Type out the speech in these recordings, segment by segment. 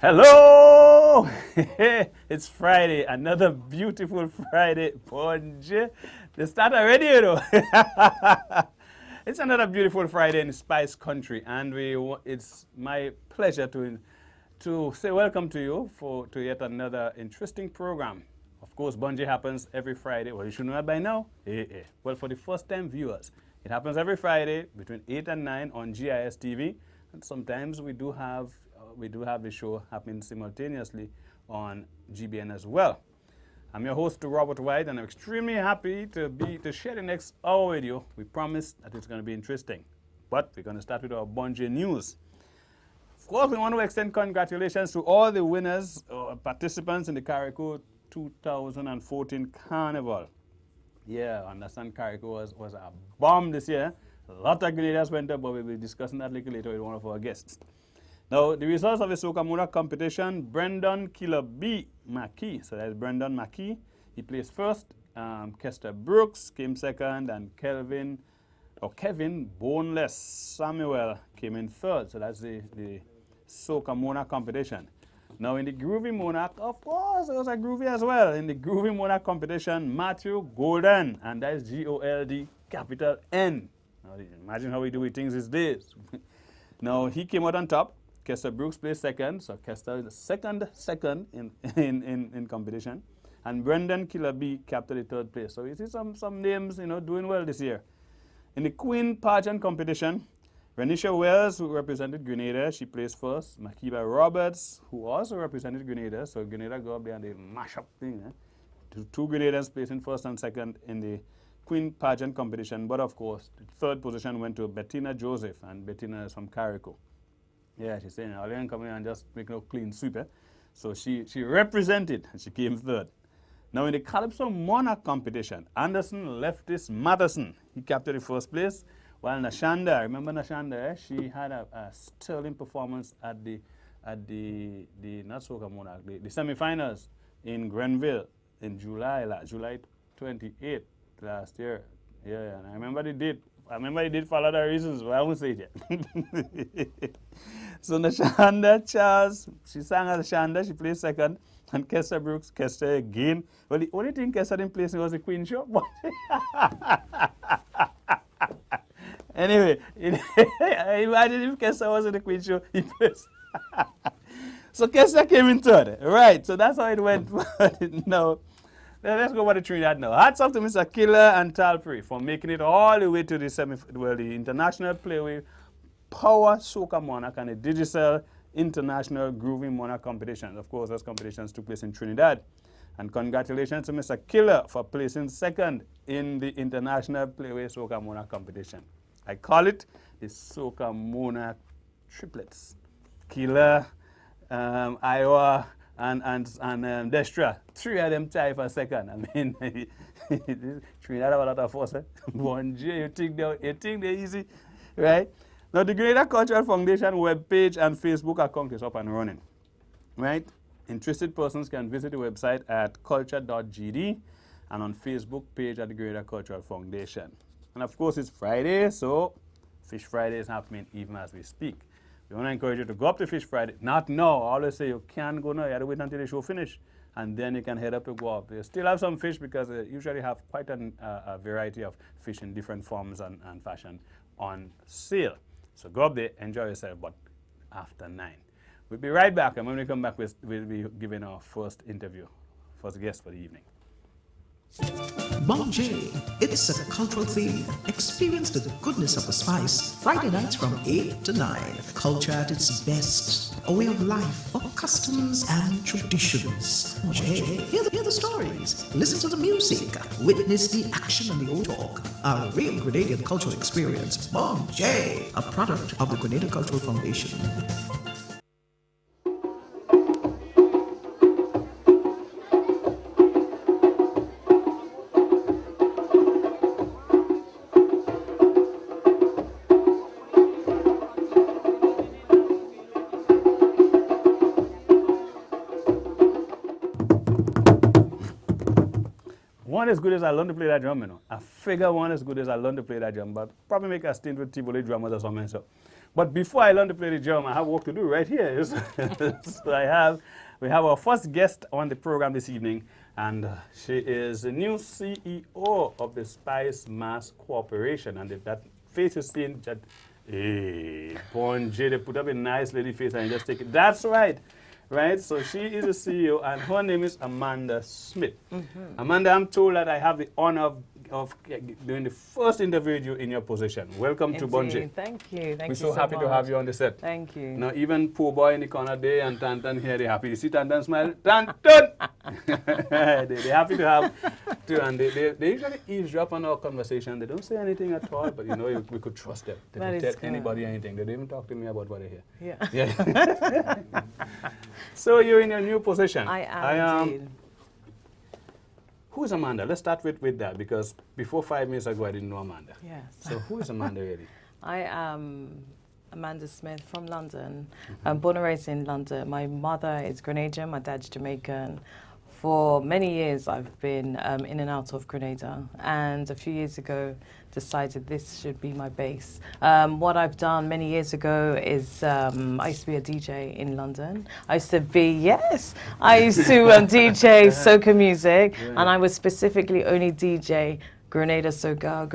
Hello! It's Friday, another beautiful Friday. Bonjour. They start already, you know. It's another beautiful Friday in Spice Country, and it's my pleasure to say welcome to you to yet another interesting program. Of course, Bonjour happens every Friday. Well, you should know that by now. Well, for the first-time viewers, it happens every Friday between 8 and 9 on GIS TV, and sometimes we do have the show happening simultaneously on GBN as well. I'm your host, Robert White, and I'm extremely happy to share the next hour with you. We promise that it's going to be interesting. But we're going to start with our Bonjour news. Of course, we want to extend congratulations to all the winners or participants in the Carriacou 2014 Carnival. Yeah, I understand Carriacou was a bomb this year. A lot of grenadiers went up, but we'll be discussing that a little later with one of our guests. Now, the results of the Soca Muna competition, Brendan Kilabi Maki, so that's Brendan Maki, he placed first. Kester Brooks came second, and Kevin Boneless Samuel came in third. So that's the Soca Muna competition. Now, in the Groovy Monarch, of course, it was a Groovy as well. In the Groovy Monarch competition, Matthew Golden, and that's G-O-L-D, capital N. Now, imagine how we do things these days. Now, he came out on top. Kester Brooks placed second, so Kester is the second in competition. And Brendan Kilabi captured the third place. So you see some names, doing well this year. In the Queen Pageant competition, Renisha Wells, who represented Grenada, she placed first. Makiba Roberts, who also represented Grenada, so Grenada go up there and they mash up thing. Two Grenadians placing first and second in the Queen Pageant competition. But of course, the third position went to Bettina Joseph, and Bettina is from Carriacou. Yeah, she's saying, I'll even come in and just make no clean sweep. So she represented, and she came third. Now, in the Calypso Monarch competition, Anderson Leftis Matterson, he captured the first place, while Nashanda, remember Nashanda, she had a sterling performance at the not Soca Monarch, the semifinals in Grenville in July 28th last year. Yeah, and I remember the date. For a lot of reasons, but I won't say it yet. So Nashanda Charles, she sang as Shanda, she placed second. And Kester Brooks, Kester again. Well, the only thing Kester didn't place was the Queen show. Anyway, imagine if Kester was in the Queen show, he placed. So Kester came in third. Right, so that's how it went. No. Let's go over to Trinidad now. Hats off to Mr. Killer and Talpri for making it all the way to the International Playway Power Soca Monarch and the Digicel International Groovy Monarch competitions. Of course, those competitions took place in Trinidad. And congratulations to Mr. Killer for placing second in the International Playway Soca Monarch competition. I call it the Soca Monarch triplets. Killer, Iowa, and Destra, three of them tie for second. I mean, Trinidad have a lot of force. Bonjour, you think they're easy, right? Now, the Grenada Cultural Foundation webpage and Facebook account is up and running, right? Interested persons can visit the website at culture.gd and on Facebook page at the Grenada Cultural Foundation. And of course, it's Friday, so Fish Friday is happening even as we speak. We want to encourage you to go up to Fish Friday. Not now. I always say you can't go now. You have to wait until the show finish, and then you can head up to go up. You still have some fish because they usually have quite a variety of fish in different forms and fashion on sale. So go up there, enjoy yourself, but after 9. We'll be right back, and when we come back, we'll be giving our first guest for the evening. Bonjour, it's a cultural theme. Experience the goodness of the spice. Friday nights from 8 to 9. Culture at its best. A way of life, of customs and traditions. Bonjour, hear the stories. Listen to the music. Witness the action and the old talk. A real Grenadian cultural experience. Bonjour, a product of the Grenada Cultural Foundation. one as good as I learned to play that drum, you know. I figure one as good as I learned to play that drum, but probably make a stint with Tivoli drummers or something. So, but before I learn to play the drum, I have work to do right here. So we have our first guest on the program this evening, and she is the new CEO of the Spice Mass Corporation, and if that face is seen, that, hey, Bon J, they put up a nice lady face and just take it. That's right. Right, so she is the CEO, and her name is Amanda Smith. Amanda, I'm told that I have the honor of doing the first interview with you in your position. Welcome to Bon J. Thank you. We're so happy to have you on the set. Thank you. Now, even poor boy in the corner there and Tantan here, they're happy to see Tantan smile. Tantan! They're happy to have you, and they usually eavesdrop on our conversation. They don't say anything at all, but you know, we could trust them. They don't tell anybody anything. They don't even talk to me about what they hear. Yeah. So you're in your new position. I am indeed. Who is Amanda? Let's start with that, because before 5 minutes ago I didn't know Amanda. Yes. So who is Amanda really? I am Amanda Smith from London. I'm born and raised in London. My mother is Grenadian, my dad's Jamaican. For many years I've been in and out of Grenada, and a few years ago decided this should be my base. What I've done many years ago is I used to be a DJ in London. I used to DJ soca music, and I would specifically only DJ Grenada soca,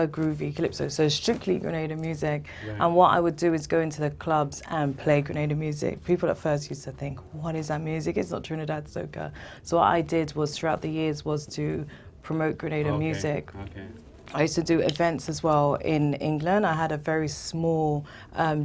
groovy, calypso, so strictly Grenada music. Right. And what I would do is go into the clubs and play Grenada music. People at first used to think, what is that music? It's not Trinidad soca. So what I did was throughout the years was to promote Grenada music. Okay. I used to do events as well in England. I had a very small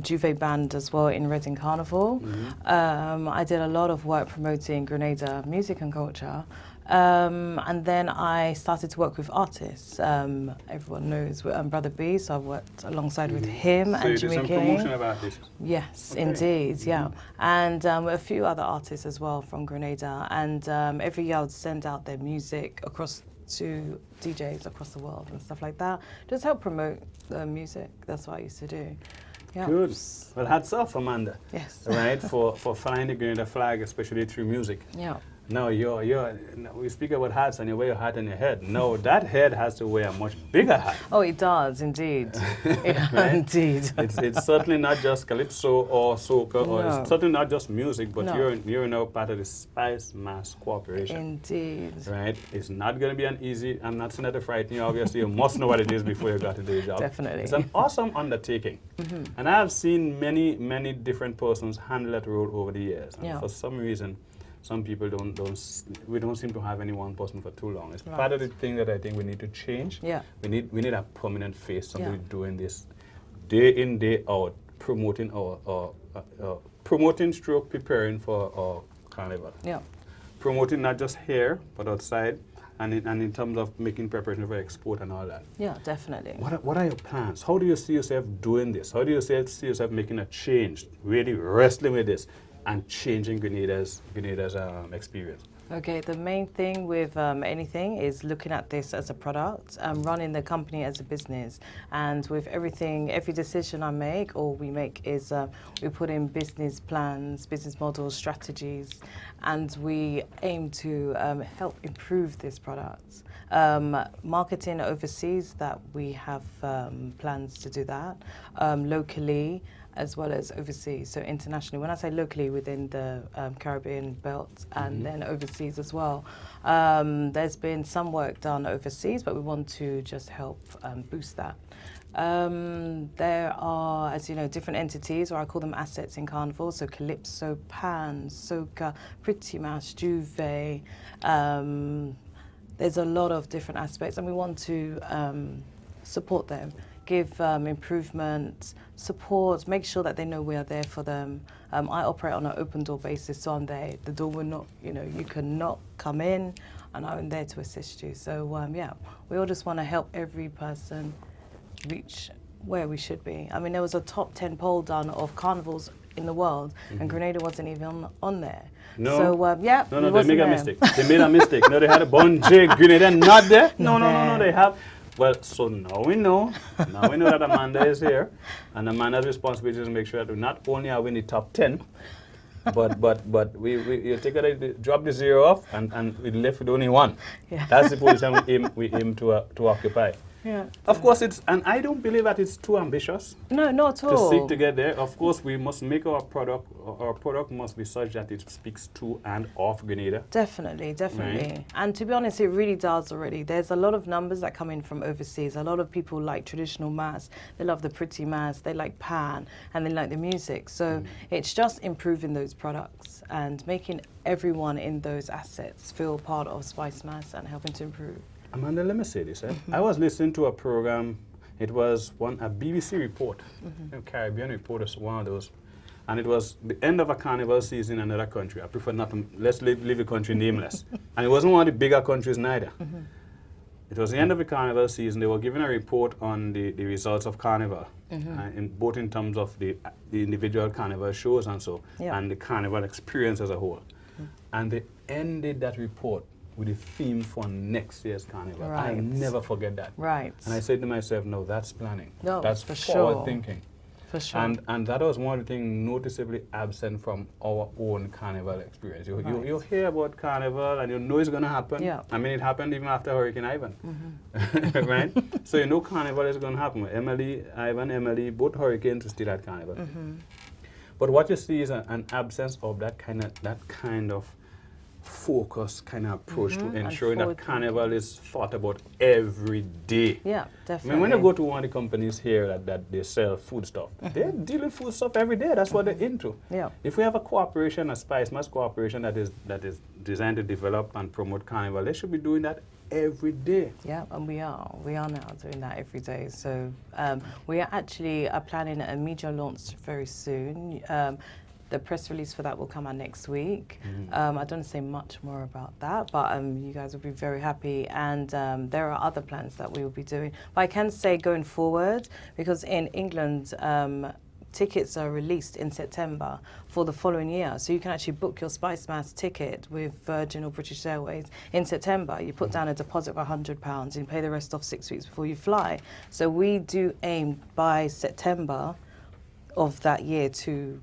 Juve band as well in Reading Carnival. I did a lot of work promoting Grenada music and culture. And then I started to work with artists. Everyone knows Brother B, so I've worked alongside with him and Jimmy King. So you did some promotion of artists? Yes, Okay. Indeed, yeah. And a few other artists as well from Grenada. And every year I would send out their music across to DJs across the world and stuff like that. Just help promote the music. That's what I used to do. Yeah. Good. Well, hats off, Amanda. Yes. Right, for flying the Grenada flag, especially through music. Yeah. No, we speak about hats and you wear your hat on your head. No, that head has to wear a much bigger hat. Oh, it does, indeed. Yeah, Right? indeed. It's certainly not just calypso or soca, or No. it's certainly not just music, but No. you're now part of the Spice Mass Corporation. Indeed. Right? It's not going to be an easy, I'm not saying that to frighten you, obviously you must know what it is before you got to do the job. Definitely. It's an awesome undertaking. And I have seen many different persons handle that role over the years. And Yeah. for some reason, some people we don't seem to have any one person for too long. It's Right. part of the thing that I think we need to change. Yeah. We need a permanent face, somebody Yeah. doing this day in, day out, promoting promoting stroke preparing for our carnival. Yeah. Promoting not just here, but outside, and in terms of making preparation for export and all that. Yeah, definitely. What are your plans? How do you see yourself doing this? How do you see yourself making a change, really wrestling with this and changing Grenada's experience? Okay, the main thing with anything is looking at this as a product, running the company as a business. And with everything, every decision I make or we make is we put in business plans, business models, strategies, and we aim to help improve this product. Marketing overseas, that we have plans to do that, locally, as well as overseas, so internationally. When I say locally, within the Caribbean belt and then overseas as well. There's been some work done overseas, but we want to just help boost that. There are, as you know, different entities, or I call them assets in Carnival, so Calypso, Pan, Soca, Pretty Mash, Juve. There's a lot of different aspects, and we want to support them, give improvement, support, make sure that they know we are there for them. I operate on an open door basis, so I'm there. The door will not, you cannot come in, and I'm there to assist you. So yeah, we all just want to help every person reach where we should be. I mean, there was a top 10 poll done of carnivals in the world, and Grenada wasn't even on there. No. So yeah, No, they made a mistake. They made a mistake. No, they had a Bon J, Grenada not there. No, they have. Well, so now we know that Amanda is here, and Amanda's responsibility is to make sure that not only are we in the top 10, but we you take it, drop the zero off, and we left with only one. Yeah. That's the position we aim to occupy. Yeah. Of course, and I don't believe that it's too ambitious No, not at to all. seek to get there. Of course, we must make our product must be such that it speaks to and of Grenada. Definitely. Right. And to be honest, it really does already. There's a lot of numbers that come in from overseas. A lot of people like traditional mass. They love the pretty mass. They like pan, and they like the music. So it's just improving those products and making everyone in those assets feel part of Spice Mass and helping to improve. Amanda, let me say this. I was listening to a program. It was a BBC report, Caribbean report is one of those. And it was the end of a carnival season in another country. I prefer not to, let's leave the country nameless. And it wasn't one of the bigger countries neither. It was the end of the carnival season. They were giving a report on the results of carnival, both in terms of the individual carnival shows and so, and the carnival experience as a whole. And they ended that report with the theme for next year's carnival. Right. I'll never forget that. Right. And I said to myself, no, that's planning. No, that's for forward sure. thinking. For sure. And that was one of the things noticeably absent from our own carnival experience. You hear about carnival and you know it's going to happen. Yeah. I mean, it happened even after Hurricane Ivan, right? So you know carnival is going to happen. Emily, both hurricanes still had carnival. But what you see is an absence of that kind of focus kind of approach to ensuring that carnival is thought about every day. Yeah, I definitely. mean, when you go to one of the companies here that they sell food stuff, they deal with food stuff every day. That's what they're into. Yeah. If we have a cooperation, a Spice Mass cooperation that is designed to develop and promote carnival, they should be doing that every day. Yeah, and we are now doing that every day. So we are actually planning a media launch very soon. The press release for that will come out next week. I don't want to say much more about that, but you guys will be very happy. And there are other plans that we will be doing. But I can say going forward, because in England, tickets are released in September for the following year. So you can actually book your Spice Mass ticket with Virgin or British Airways in September. You put down a deposit of £100 and you pay the rest off 6 weeks before you fly. So we do aim by September of that year to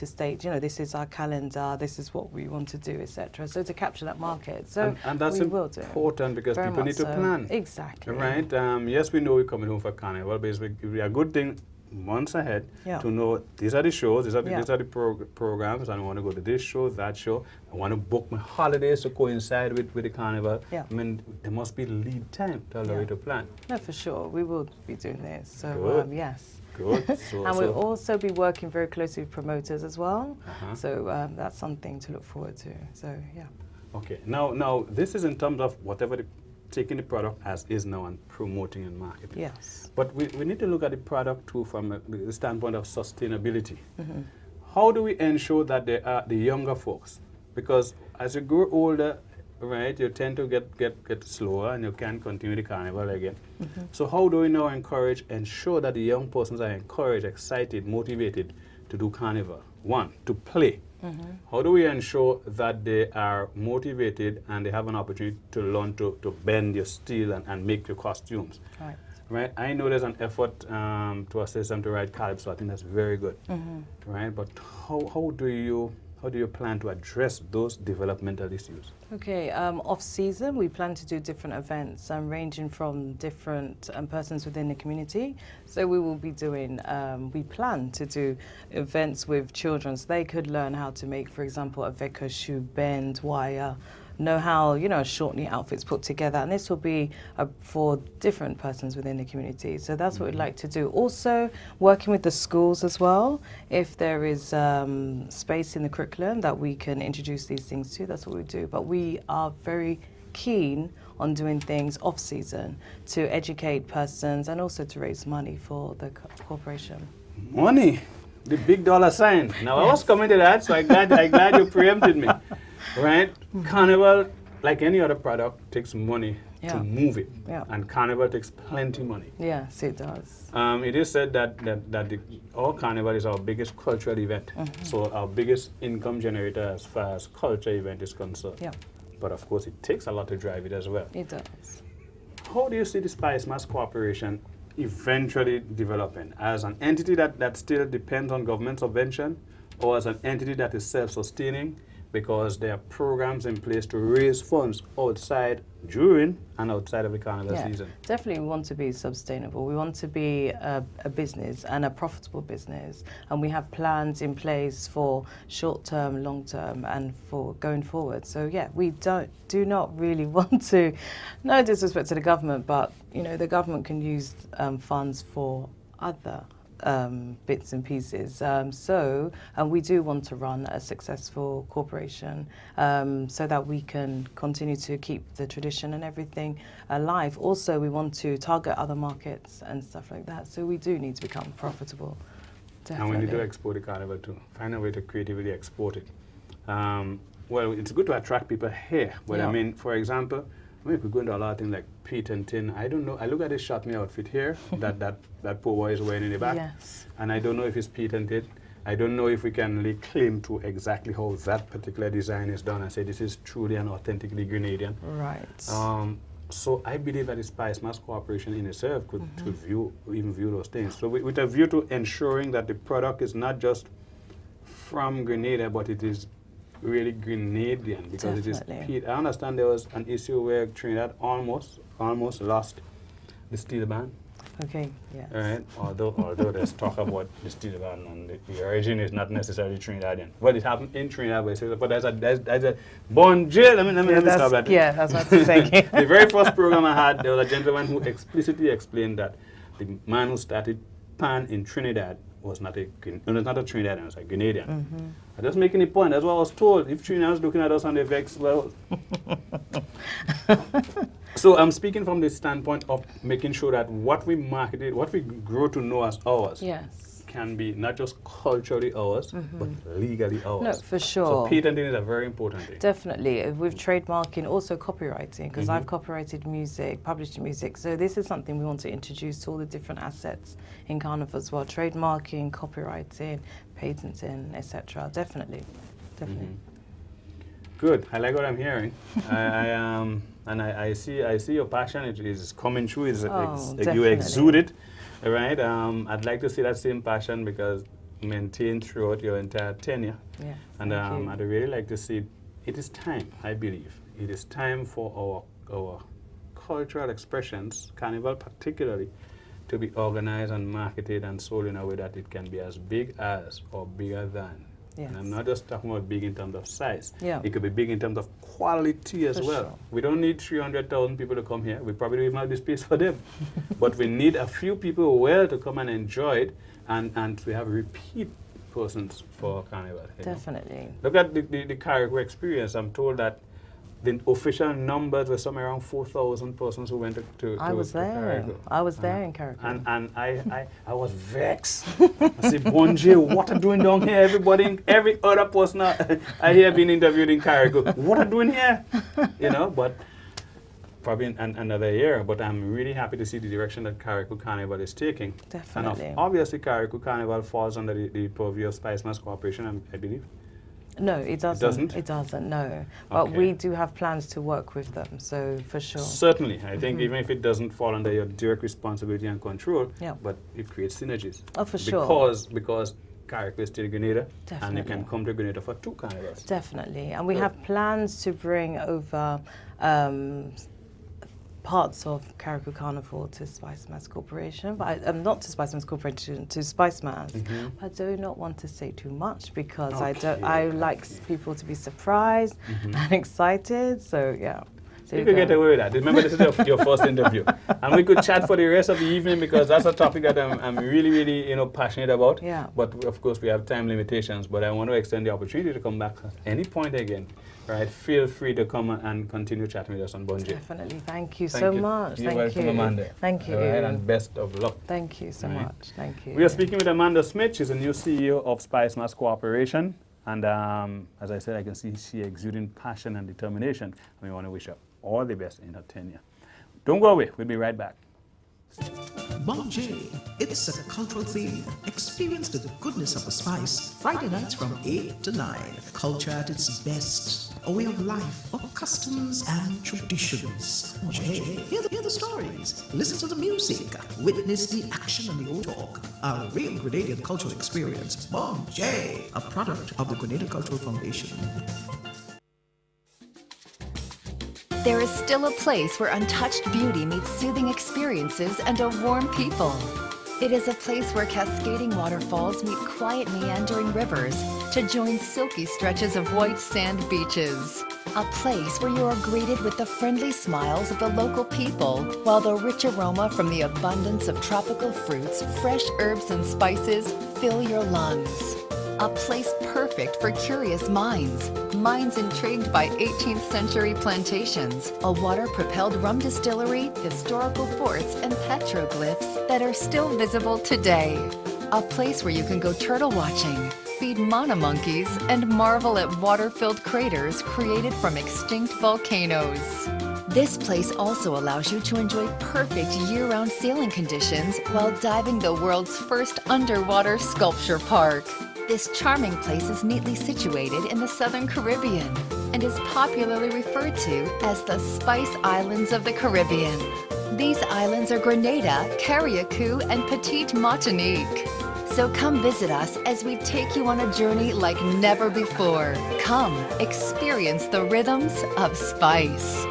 state, this is our calendar, this is what we want to do, etc. So to capture that market. So and that's we will do. important because Very people much need to so. plan. Exactly. Right? Yes, we know we're coming home for carnival, but it would be a good thing months ahead to know these are the shows, these are the programs, and I want to go to this show, that show. I want to book my holidays to coincide with the carnival. Yeah. I mean, there must be lead time to allow you to plan. No, for sure. We will be doing this. So, yes. Good. And we'll also be working very closely with promoters as well. So that's something to look forward to. So, yeah. Okay. Now this is in terms of whatever taking the product as is now and promoting and marketing. Yes. But we need to look at the product too from the standpoint of sustainability. How do we ensure that they are the younger folks? Because as you grow older, right, you tend to get slower and you can't continue the carnival again. So how do we now ensure that the young persons are encouraged, excited, motivated to do carnival? One, to play. How do we ensure that they are motivated and they have an opportunity to learn to bend your steel and make your costumes? Right. Right. I know there's an effort to assist them to write calypso. I think that's very good. Right. But how do you plan to address those developmental issues? Okay, off season we plan to do different events ranging from different persons within the community. So we will be doing, we plan to do events with children so they could learn how to make, for example, a Veko shoe, bend, wire, know how, short knee outfits put together. And this will be for different persons within the community. So that's what we'd like to do. Also, working with the schools as well. If there is space in the curriculum that we can introduce these things to, that's what we do. But we are very keen on doing things off season to educate persons and also to raise money for the corporation. Money, the big dollar sign. Now I was coming to that, so I'm glad you preempted me. Right? Carnival, like any other product, takes money to move it. And Carnival takes plenty money. Yes, it does. It is said that our Carnival is our biggest cultural event. So our biggest income generator as far as culture event is concerned. Yeah. But of course, it takes a lot to drive it as well. It does. How do you see the Spice Mass Corporation eventually developing as an entity that still depends on government subvention, or as an entity that is self-sustaining, because there are programs in place to raise funds outside, during, and outside of the carnival season. Definitely we want to be sustainable. We want to be a business and a profitable business. And we have plans in place for short-term, long-term, and for going forward. So yeah, we do not really want to, no disrespect to the government, but you know, the government can use funds for other bits and pieces. And we do want to run a successful corporation so that we can continue to keep the tradition and everything alive. Also, we want to target other markets and stuff like that. So we do need to become profitable. Definitely. And we need to export the carnival too. Find a way to creatively export it. Well, it's good to attract people here. But I mean, for example, we could go into a lot of things like Pete and Tin. I don't know. I look at this shot me outfit here that poor boy is wearing in the back. Yes. And I don't know if it's Pete and Tin. I don't know if we can lay claim to exactly how that particular design is done and say this is truly and authentically Grenadian. Right. So I believe that the Spice Mass Corporation in itself could view those things. So with a view to ensuring that the product is not just from Grenada, but it is really Grenadian, because it is peat. I understand there was an issue where Trinidad almost lost the steel band. Okay, yes. Right? Although there's talk about the steel band and the origin is not necessarily Trinidadian. Well, it happened in Trinidad, but there's a bonjour. Let me stop that. Yeah, that's what I'm saying. The very first program I had, there was a gentleman who explicitly explained that the man who started pan in Trinidad was not a Trinidadian, it was a Grenadian. I just making a point, that's what I was told. If Trinidad was looking at us on the vex, well. So I'm speaking from the standpoint of making sure that what we marketed, what we grow to know as ours, can be not just culturally ours, but legally ours. No, for sure. So patenting is a very important thing. Definitely. With trademarking, also copywriting, because I've copyrighted music, published music. So this is something we want to introduce to all the different assets in Carnival as well. Trademarking, copywriting, patenting, etc. Definitely. Good. I like what I'm hearing. I see your passion. It is coming through. You exude it. Right, I'd like to see that same passion because maintained throughout your entire tenure. Yes, and I'd really like to see, it is time, I believe, it is time for our cultural expressions, Carnival particularly, to be organized and marketed and sold in a way that it can be as big as or bigger than. Yes. And I'm not just talking about big in terms of size. It could be big in terms of quality as well. Sure. We don't need 300,000 people to come here. We probably don't even have the space for them. But we need a few people well to come and enjoy it, and we have repeat persons for Carnival. Definitely. Look at the Carriacou experience. I'm told that the official numbers were somewhere around 4,000 persons who went to I was there. I was there in Carriacou. And I was vexed. I said, bonjour, what are you doing down here? Every other person I hear being interviewed in Carriacou, what are you doing here? You know, but probably another year. But I'm really happy to see the direction that Carriacou Carnival is taking. Definitely. And obviously, Carriacou Carnival falls under the purview of Spice Mass Corporation, I believe. No, it doesn't. It doesn't? It doesn't, no. But we do have plans to work with them, so for sure. Certainly. I think even if it doesn't fall under your direct responsibility and control, but it creates synergies. Oh, for sure. Because Carriacou is still Grenada, Definitely. and you can come to Grenada for 2 carnivals. Definitely. And we have plans to bring over parts of Carriacou Carnival to Spice Mass Corporation, but not to Spice Mass Corporation, to Spice Mass. I do not want to say too much because I like people to be surprised and excited. So yeah. So you could get away with that. Remember, this is your first interview, and we could chat for the rest of the evening because that's a topic that I'm really, really, passionate about. Yeah. But of course, we have time limitations. But I want to extend the opportunity to come back at any point again. Right? Feel free to come and continue chatting with us on Bonjour. Definitely. Thank you so much. You're welcome, Amanda. Thank you. All right, and best of luck. Thank you so much. Thank you. We are speaking with Amanda Smith. She's the new CEO of Spice Mass Corporation. And as I said, I can see she exuding passion and determination. And we want to wish her all the best in her tenure. Don't go away. We'll be right back. Bonjour. It's a cultural theme. Experience the goodness of the spice. Friday nights from 8 to 9. Culture at its best. A way of life, of customs and traditions. Hear the stories. Listen to the music. Witness the action and the old talk. A real Grenadian cultural experience. Bon J, a product of the Grenada Cultural Foundation. There is still a place where untouched beauty meets soothing experiences and a warm people. It is a place where cascading waterfalls meet quiet meandering rivers to join silky stretches of white sand beaches. A place where you are greeted with the friendly smiles of the local people, while the rich aroma from the abundance of tropical fruits, fresh herbs and spices fill your lungs. A place perfect for curious minds. Minds intrigued by 18th century plantations, a water-propelled rum distillery, historical forts, and petroglyphs that are still visible today. A place where you can go turtle watching, feed mana monkeys, and marvel at water-filled craters created from extinct volcanoes. This place also allows you to enjoy perfect year-round sailing conditions while diving the world's first underwater sculpture park. This charming place is neatly situated in the Southern Caribbean and is popularly referred to as the Spice Islands of the Caribbean. These islands are Grenada, Carriacou, and Petite Martinique. So come visit us as we take you on a journey like never before. Come, experience the rhythms of spice.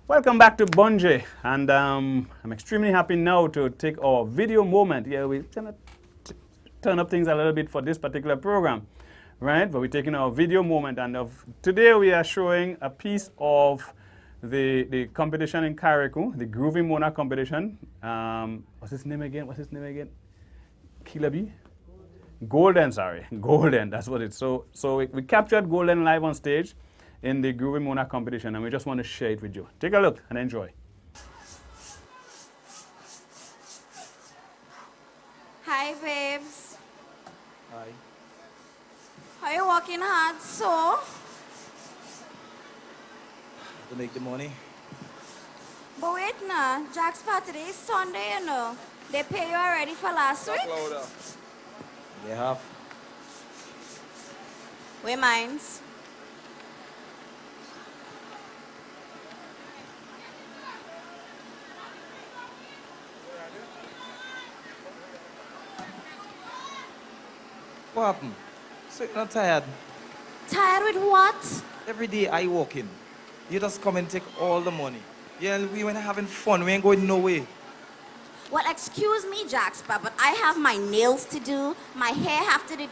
Welcome back to Bonje, and I'm extremely happy now to take our video moment. Yeah, we're gonna turn up things a little bit for this particular program, right? But we're taking our video moment, and today we are showing a piece of the competition in Carriacou, the Groovy Mona competition. What's his name again? Kilabi? Golden, sorry. Golden, that's what it's. So we captured Golden live on stage in the Groovy Mona competition, and we just want to share it with you. Take a look and enjoy. Hi, babes. Hi. Are you working hard, so? To make the money. But wait now, Jack's party today is Sunday, you know. They pay you already for last week? They have. Where mines? What happened? So you're not tired? Tired with what? Every day I walk in. You just come and take all the money. Yeah, we went having fun. We ain't going no way. Well, excuse me, Jackspa, but I have my nails to do, my hair have to do.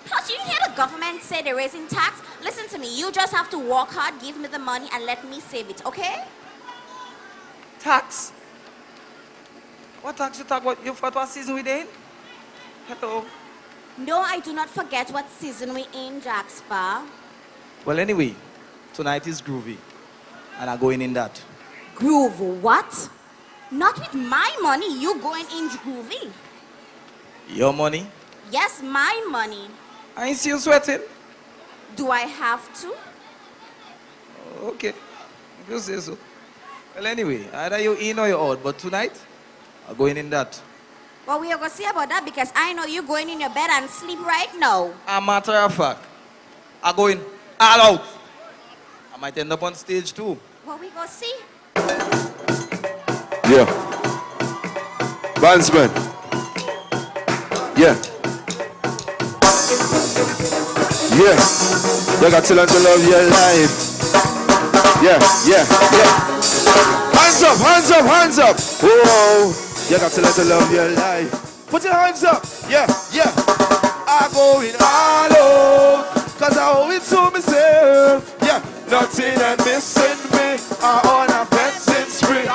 Plus, you hear the government say they're raising tax? Listen to me, you just have to work hard, give me the money, and let me save it, okay? Tax? What tax you talk about? You forgot what season we in? Hello? No, I do not forget what season we in, Jackspa. Well, anyway, tonight is Groovy. And I'm going in that. Groove what? Not with my money, you going in Groovy. Your money? Yes, my money. I ain't see you sweating. Do I have to? Okay. If you say so. Well, anyway, either you in or you out. But tonight, I'm going in that. Well, we are going to see about that because I know you going in your bed and sleep right now. A matter of fact, I'm going all out. I might end up on stage too. Well, we go see. Yeah. Bandsman. Yeah. Yeah. You got to learn to love your life. Yeah, yeah, yeah. Hands up, hands up, hands up. Whoa. You got to learn to love your life. Put your hands up. Yeah, yeah. I'm going all out. Cause I owe it to myself. Yeah. Nothing and missing me. I'm on a fencing spree.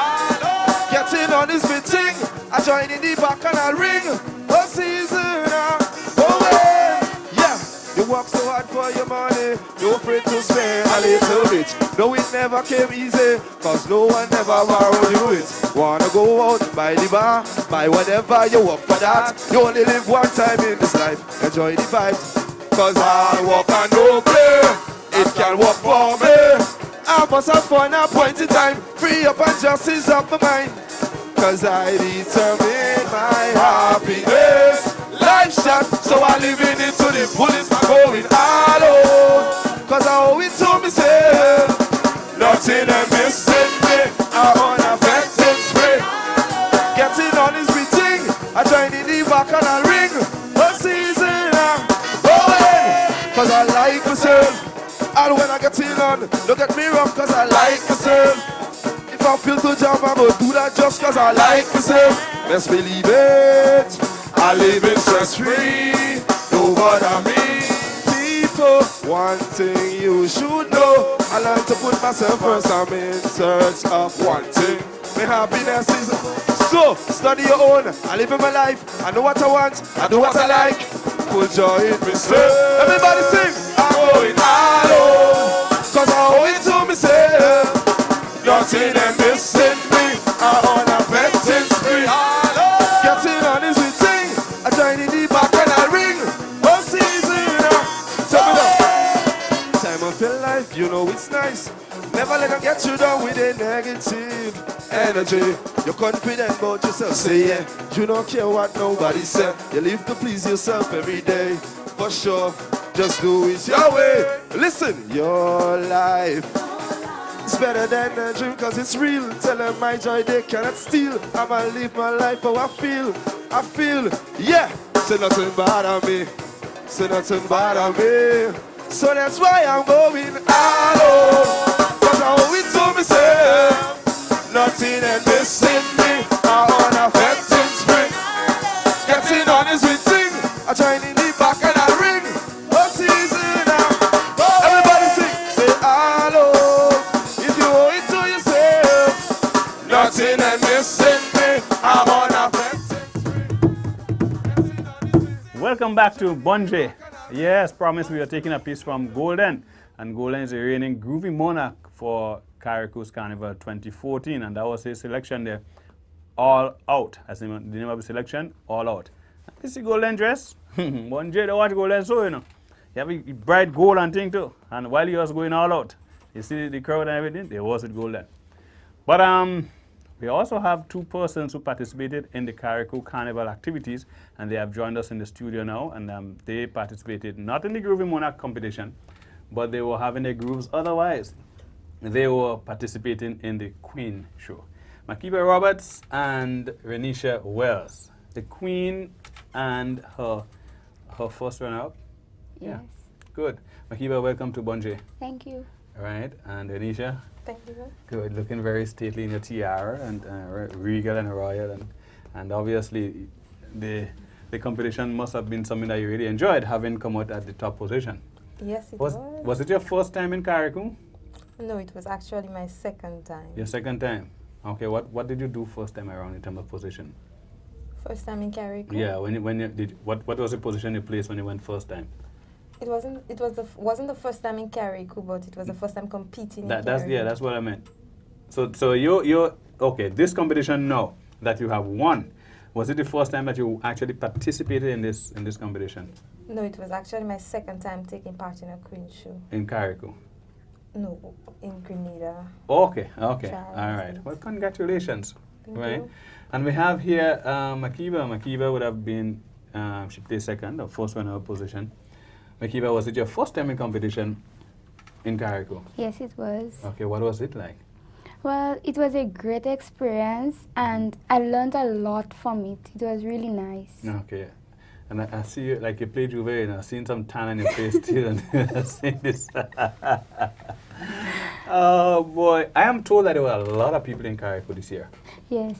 Getting on this meeting. I join in the back and I ring. Oh, season. Oh, well. Yeah. You walk work so hard for your money. No afraid to spend a little bit. No, it never came easy, cause no one ever borrowed you it. Wanna go out, buy the bar, buy whatever you want for that. You only live one time in this life, enjoy the vibes. Cause I walk and no play, it can work for me. I must have fun at point in time, free up and justice of my mind. Cause I determine my happiness. Life shot, so I live in it to the fullest. I'm going all out, cause I owe it to myself. Nothing I'm missing me, I unaffected spray. Getting on is thing, I join in the back and I ring. A season, cause I like myself. And when I get in on, don't get me wrong, cause I like myself. If I feel to jump, I'm gonna do that just cause I like myself. Best believe it, I live in stress-free. Know what I mean? People, one thing you should know, I learned to put myself first. I'm in search of one thing. My happiness is so, study your own. I live in my life, I know what I want, I do what I like. Full joy in myself. Everybody sing. I'm going all out, cause I owe it to myself. Nothing and missing me, I unaffected spree. Getting on is with thing, I join in the back and I ring. Oh season, tell me that. Time of your life, you know it's nice. Never let them get you down with a negative energy. You're confident about yourself, say yeah. You don't care what nobody said. You live to please yourself every day, for sure. Just do it your way. Listen, your life, it's better than a dream cause it's real. Tell them my joy they cannot steal. I'ma live my life how I feel, yeah. Say nothing bad on me, say nothing bad on me. So that's why I'm going all out, cause I owe it to myself. Nothing and missing me, I unaffected spring. Getting on is with thing, I join in the back and I ring. Oh season now, everybody sing, say all out. If you owe it to yourself, nothing and missing me, I'm unaffected. Welcome back to Bonje. Yes, promise we are taking a piece from Golden. And Golden is the reigning groovy monarch for Carricou's Carnival 2014. And that was his selection there. All Out. That's the name of the selection, All Out. You see Golden dress? Bonje, they watch Golden so, you know. You have a bright gold and thing too. And while he was going all out, you see the crowd and everything, they was with Golden. But we also have two persons who participated in the Carricou Carnival activities, and they have joined us in the studio now, and they participated not in the Groovy Monarch competition, but they were having their grooves otherwise. They were participating in the Queen show. Makiba Roberts and Renisha Wells. The Queen and her first runner-up? Yes. Yeah. Good. Makiba, welcome to Bonje. Thank you. All right, and Renisha? Thank you. Good, looking very stately in your tiara and regal and royal, and obviously the competition must have been something that you really enjoyed, having come out at the top position. Yes, it was. Was it your first time in Carricou? No, it was actually my second time. Your second time. Okay, what did you do first time around in terms of position? First time in Carricou? Yeah, when you did what was the position you placed when you went first time? It wasn't the first time in Carricou, but it was the first time competing in Carricou. That's what I meant. So you're okay, this competition now that you have won, was it the first time that you actually participated in this competition? No, it was actually my second time taking part in a Queen show. In Carricou? No, in Grenada. Okay, all right. Well, congratulations. Thank right? you. And we have here Makiba. Makiba would have been, she placed second, or first one in her position. Makiba, was it your first time in competition in Carricou? Yes, it was. Okay, what was it like? Well, it was a great experience, and I learned a lot from it. It was really nice. Okay. And I see you, like you played Juve, and I've seen some tan on your face too, and I've seen this. Oh boy, I am told that there were a lot of people in Carricou this year. Yes.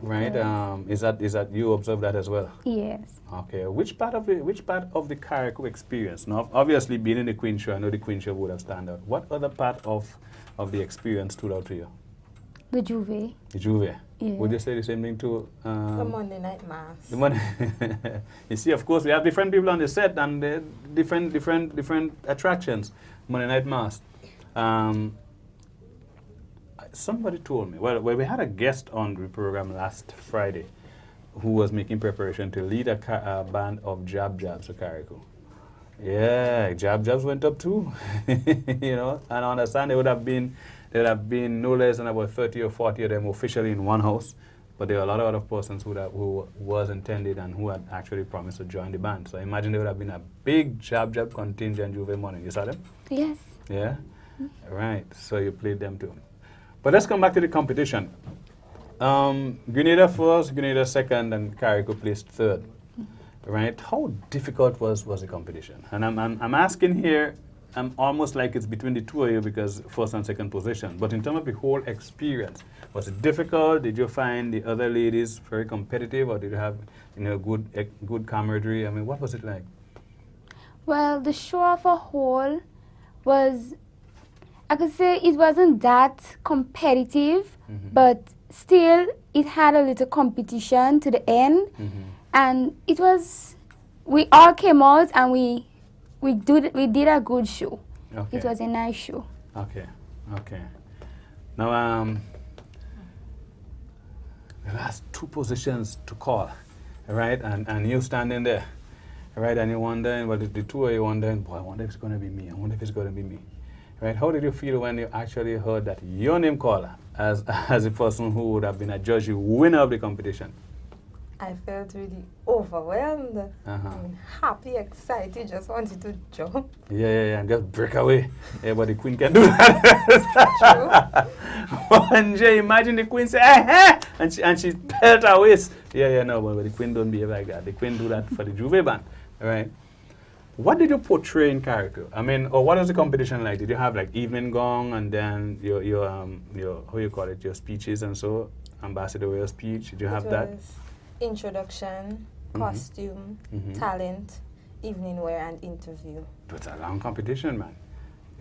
Right? Yes. Is that you observed that as well? Yes. Okay. Which part of the Carricou experience? Now, obviously, being in the Queen show, I know the Queen show would have stand out. What other part of the experience stood out to you? The Juve. The Juve. Yeah. Would you say the same thing too? The Monday night mass. The Monday. You see, of course, we have different people on the set and different attractions. Monday night mass. Somebody told me. Well, we had a guest on the program last Friday, who was making preparation to lead a band of Jab Jabs at Carrico. Yeah, Jab Jabs went up too, you know. And I understand there would have been no less than about 30 or 40 of them officially in one house, but there were a lot of other persons who was intended and who had actually promised to join the band. So I imagine there would have been a big Jab Jab contingent Juve morning. You saw them? Yes. Yeah? Right. So you played them too. But let's come back to the competition. Grenada first, Grenada second, and Carrico placed third. Right? How difficult was the competition? And I'm asking here, I'm almost like it's between the two of you because first and second position. But in terms of the whole experience, was it difficult? Did you find the other ladies very competitive, or did you have good camaraderie? I mean, what was it like? Well, the show as a whole was, I could say it wasn't that competitive, but still it had a little competition to the end. And it was, we all came out and we did a good show. Okay. It was a nice show. Okay. Now, the last two positions to call, right? And you standing there, right? And you're wondering, well, the two of you wondering, boy, I wonder if it's going to be me. I wonder if it's going to be me. Right? How did you feel when you actually heard that your name called as a person who would have been a judge, winner of the competition? I felt really overwhelmed. I mean, happy, excited, just wanted to jump. Yeah, and just break away. Yeah, but the queen can do that. True. One day, imagine the queen say, hey, and she pelt her waist. Yeah, no, but the queen don't behave like that. The queen do that for the Juve band, right? What did you portray in Carrico? I mean, or what was the competition like? Did you have like evening gong and then your how you call it, your speeches and so, ambassador your speech? Did you have that? Introduction, costume, talent, evening wear, and interview. It's a long competition, man.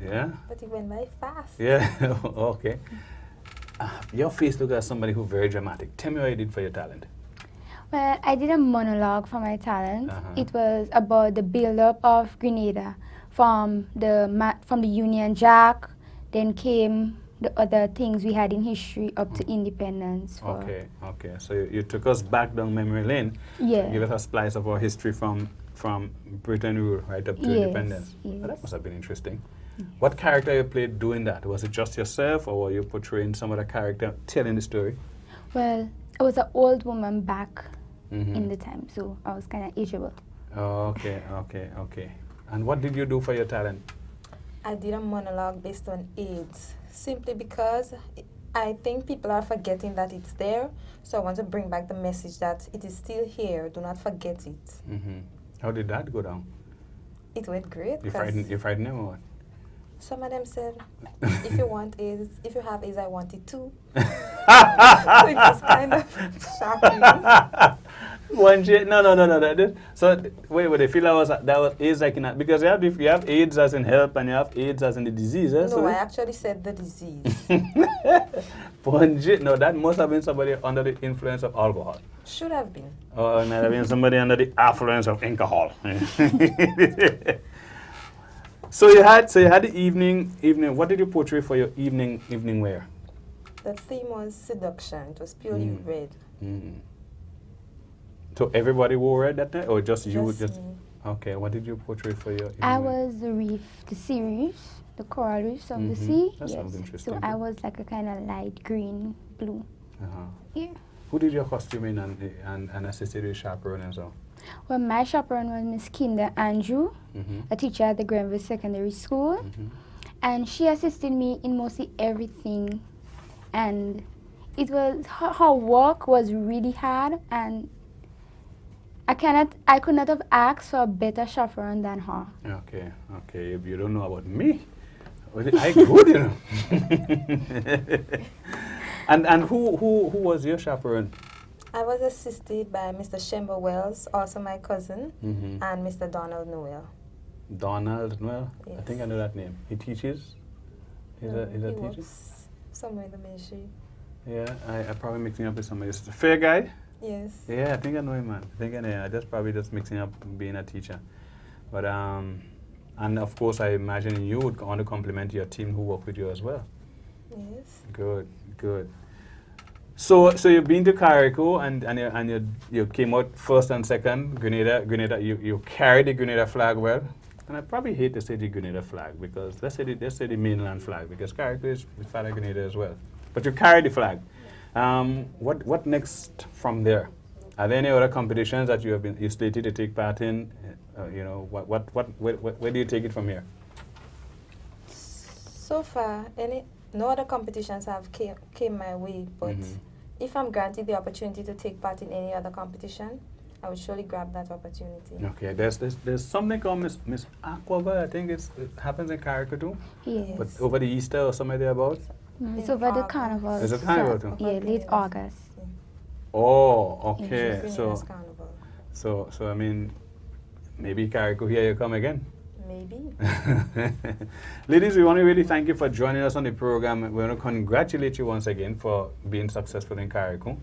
Yeah. But it went by fast. Yeah. Okay. Your face looks like somebody who's very dramatic. Tell me what you did for your talent. Well, I did a monologue for my talent. It was about the build-up of Grenada from the Union Jack, then came the other things we had in history up to independence. Okay. So you took us back down memory lane. Yeah. Give us a slice of our history from Britain rule right up to independence. Yes. Well, that must have been interesting. What character you played doing that? Was it just yourself, or were you portraying some other character telling the story? Well, I was an old woman back in the time, so I was kind of ageable. Oh, okay. And what did you do for your talent? I did a monologue based on AIDS, simply because I think people are forgetting that it's there, so I want to bring back the message that it is still here, do not forget it. How did that go down? It went great. You frightened them or what? Some of them said, if you want AIDS, if you have AIDS, I want it too. So it was kind of shocking. No. So wait, they feel that was AIDS like in that, because you have AIDS as in help and you have AIDS as in the disease. No, so I actually said the disease. No, that must have been somebody under the influence of alcohol. Should have been. Or it might have been somebody under the affluence of alcohol. So you had the evening. What did you portray for your evening wear? The theme was seduction. It was purely red. So everybody wore red that night, or just you? Just me. Okay. What did you portray for your evening I wear? was the sea reefs, the coral reefs of the sea. That sounds interesting. So I was like a kind of light green, blue. Yeah. Who did your costuming and assisted with chaperone and so? Well, my chaperone was Miss Kinder Andrew, a teacher at the Grenville Secondary School. And she assisted me in mostly everything. And it was, her work was really hard, and I could not have asked for a better chaperone than her. Okay. If you don't know about me, I good, you know. And who was your chaperone? I was assisted by Mr. Shemba Wells, also my cousin, and Mr. Donald Noel. Donald Noel? Yes. I think I know that name. He teaches? He's a teacher? Works somewhere in the ministry. Yeah, I probably mixing up with somebody. Is it a fair guy? Yes. Yeah, I think I know him, man. I think I know him. I just probably just mixing up being a teacher. But, and of course, I imagine you would want to compliment your team who work with you as well. Yes. Good, good. So you've been to Carriacou and you came out first and second, Grenada, you carried the Grenada flag well. And I probably hate to say the Grenada flag because let's say the mainland flag because Carriacou is part of Grenada as well. But you carried the flag. What next from there? Are there any other competitions that you slated to take part in? Where do you take it from here? So far, no other competitions have came my way, but if I'm granted the opportunity to take part in any other competition, I would surely grab that opportunity. Okay, there's something called Miss Aquava. I think it happens in Carriacou too. Yes. But over the Easter or somewhere thereabouts. No, it's over the carnival. Is it carnival too? Yeah, late August. Oh, okay. Grenada's carnival. So I mean, maybe Carriacou here you come again. Maybe. Ladies, we want to really thank you for joining us on the program. We want to congratulate you once again for being successful in Carriacou.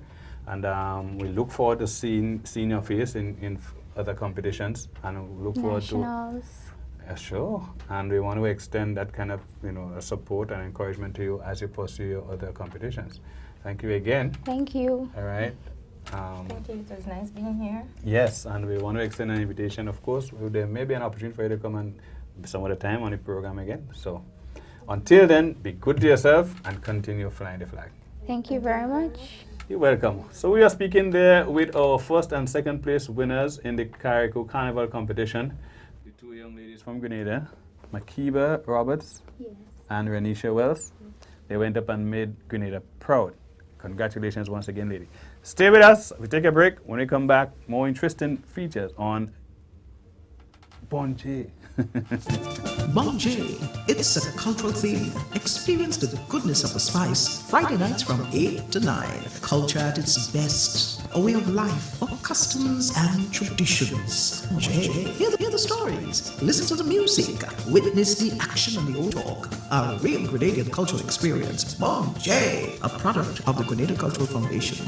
And we look forward to seeing your face in other competitions. And we look forward to... Nationals. Sure. And we want to extend that kind of support and encouragement to you as you pursue your other competitions. Thank you again. Thank you. All right. Thank you. It was nice being here. Yes, and we want to extend an invitation. Of course, there may be an opportunity for you to come and some other time on the program again. So until then, be good to yourself and continue flying the flag. Thank you very much. You're welcome. So we are speaking there with our first and second place winners in the Carriacou Carnival competition. The two young ladies from Grenada, Makiba Roberts and Renisha Wells. They went up and made Grenada proud. Congratulations once again, lady. Stay with us. We take a break. When we come back, more interesting features on Bonje. Bonje, it's a cultural theme. Experience the goodness of the spice. Friday nights from 8 to 9. Culture at its best. A way of life, of customs and traditions. Bonje, hear the stories. Listen to the music. Witness the action and the old talk. A real Grenadian cultural experience. Bonje, a product of the Grenada Cultural Foundation.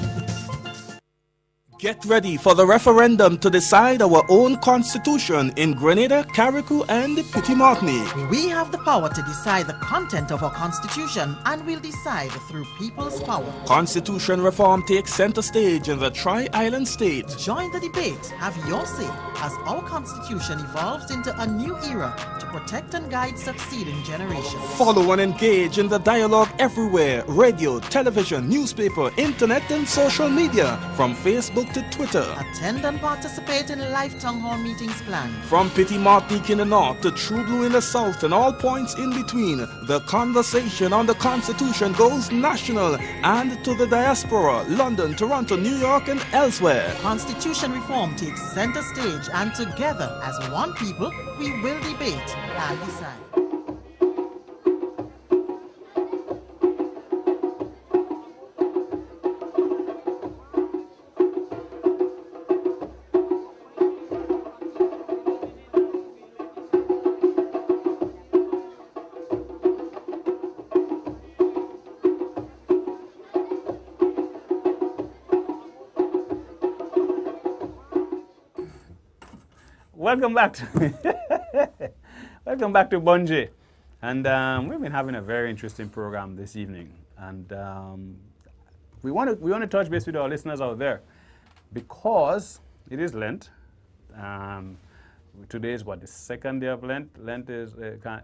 Get ready for the referendum to decide our own constitution in Grenada, Carriacou, and Petit Martinique. We have the power to decide the content of our constitution, and we'll decide through people's power. Constitution reform takes center stage in the Tri-Island state. Join the debate, have your say, as our constitution evolves into a new era to protect and guide succeeding generations. Follow and engage in the dialogue everywhere: radio, television, newspaper, internet, and social media, from Facebook to Twitter. Attend and participate in live town hall meetings planned. From Petit Martinique in the north to True Blue in the south and all points in between, the conversation on the Constitution goes national and to the diaspora: London, Toronto, New York, and elsewhere. Constitution reform takes center stage, and together as one people, we will debate and decide. Welcome back to welcome back to Bonje, and we've been having a very interesting program this evening, and we want to touch base with our listeners out there because it is Lent. Today is what, the second day of Lent. Lent is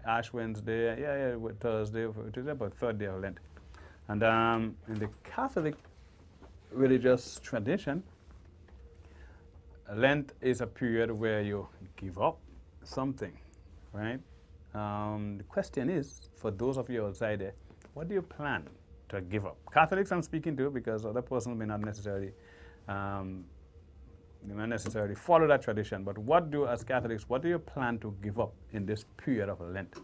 Ash Wednesday, Thursday. Today about third day of Lent, and in the Catholic religious tradition, Lent is a period where you give up something, right? The question is, for those of you outside there, what do you plan to give up? Catholics I'm speaking to, because other persons may not necessarily follow that tradition. But as Catholics, what do you plan to give up in this period of Lent,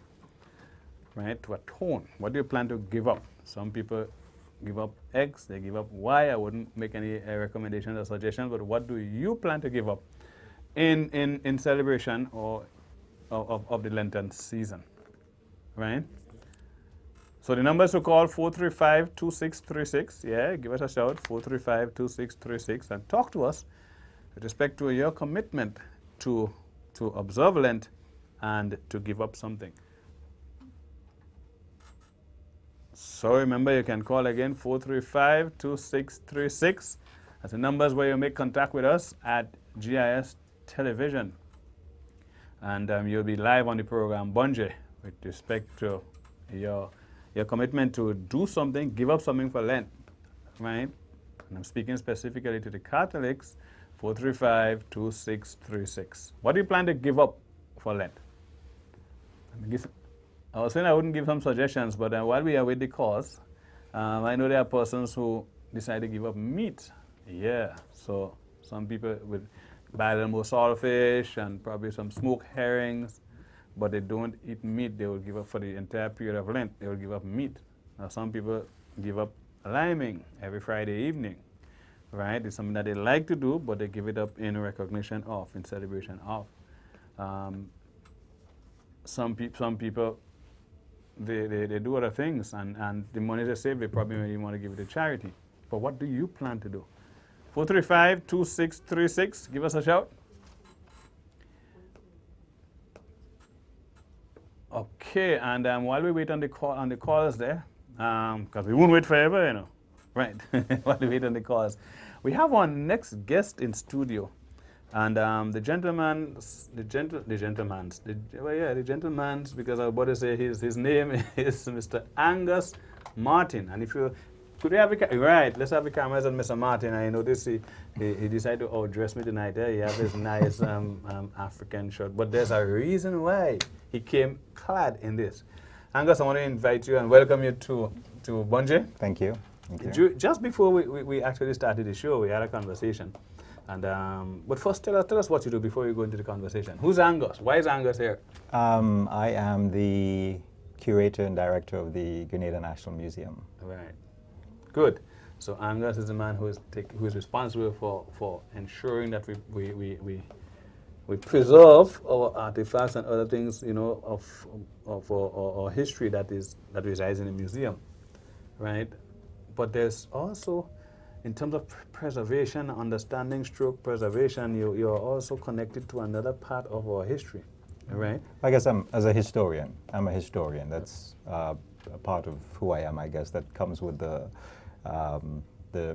right? To atone, what do you plan to give up? Some people give up X, they give up Y. I wouldn't make any recommendations or suggestions, but what do you plan to give up in celebration of the Lenten season, right? So the numbers to call 435-2636. Yeah, give us a shout, 435-2636, and talk to us with respect to your commitment to observe Lent and to give up something. So remember, you can call again, 435-2636. That's the numbers where you make contact with us at GIS Television. And you'll be live on the program Bunje with respect to your commitment to do something, give up something for Lent, right? And I'm speaking specifically to the Catholics, 435-2636. What do you plan to give up for Lent? I was saying I wouldn't give some suggestions, but while we are with the cause, I know there are persons who decide to give up meat. Yeah, so some people would buy a little more saltfish and probably some smoked herrings, but they don't eat meat. They will give up for the entire period of Lent. They will give up meat. Now some people give up liming every Friday evening, right? It's something that they like to do, but they give it up in recognition of, in celebration of. Some people, they do other things, and the money they save, they probably maybe want to give it to charity. But what do you plan to do? 435-2636, give us a shout. Okay, and while we wait on the calls there, because we won't wait forever, you know, right? While we wait on the calls, we have our next guest in studio, and the gentleman's, because I was about to say his name is Mr. Angus Martin, and if you could we have right, let's have the cameras on Mr. Martin. I noticed he decided to outdress me tonight. He has this nice African shirt, but there's a reason why he came clad in this. Angus, I want to invite you and welcome you to Bunje. Thank you. Thank you. Just before we actually started the show, we had a conversation. And but first, tell us what you do before we go into the conversation. Who's Angus? Why is Angus here? I am the curator and director of the Grenada National Museum. Right. Good. So Angus is the man who is responsible for ensuring that we preserve our artifacts and other things, you know, of our history that resides in the museum, right? But there's also, in terms of preservation, understanding, stroke preservation, you're also connected to another part of our history, right? I guess I'm a historian. That's a part of who I am. I guess that comes with the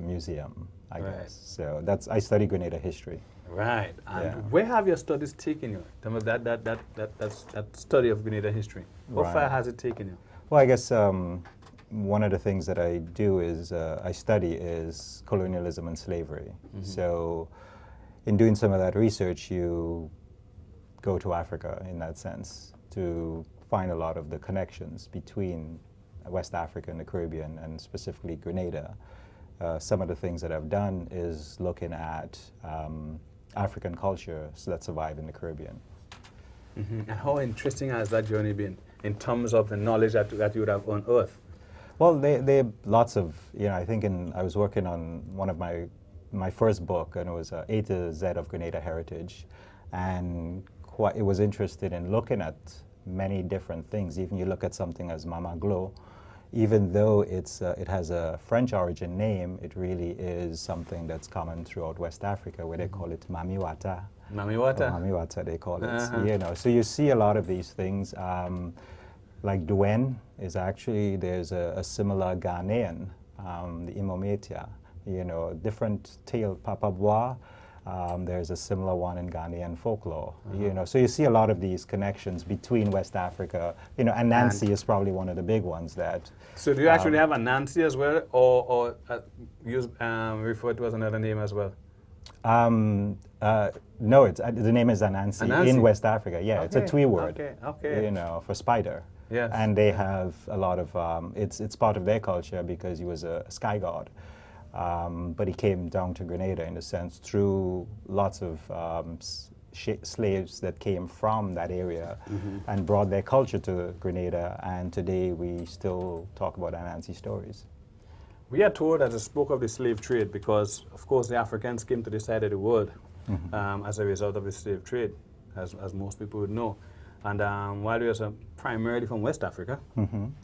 museum, I guess. So I study Grenada history. Right. And where have your studies taken you? Tell me that study of Grenada history. How far has it taken you? Well, I guess one of the things that I do is I study is colonialism and slavery. Mm-hmm. So in doing some of that research, you go to Africa in that sense to find a lot of the connections between West Africa and the Caribbean, and specifically Grenada. Some of the things that I've done is looking at African cultures that survive in the Caribbean. Mm-hmm. And how interesting has that journey been in terms of the knowledge that you would have unearthed? Well, they lots of, I think I was working on one of my first book, and it was A to Z of Grenada Heritage, and it was interested in looking at many different things. Even you look at something as Mama Glo, even though it has a French origin name, it really is something that's common throughout West Africa, where they call it Mamiwata. Mamiwata? Mamiwata, they call it. So you see a lot of these things. Like Duen is actually, there's a similar Ghanaian, the Imometia, different tale, Papa Bois. There's a similar one in Ghanaian folklore, So you see a lot of these connections between West Africa, and Nancy is probably one of the big ones that. So do you actually have a Nancy as well, or refer to as another name as well? No, the name is Anansi in West Africa. Yeah, it's a Twi word. Okay. For spider. Yes. And they have a lot of it's part of their culture because he was a sky god. But he came down to Grenada, in a sense, through lots of slaves that came from that area and brought their culture to Grenada. And today we still talk about Anansi stories. We are told as a spoke of the slave trade because, of course, the Africans came to this side of the world as a result of the slave trade, as most people would know. And while we are primarily from West Africa,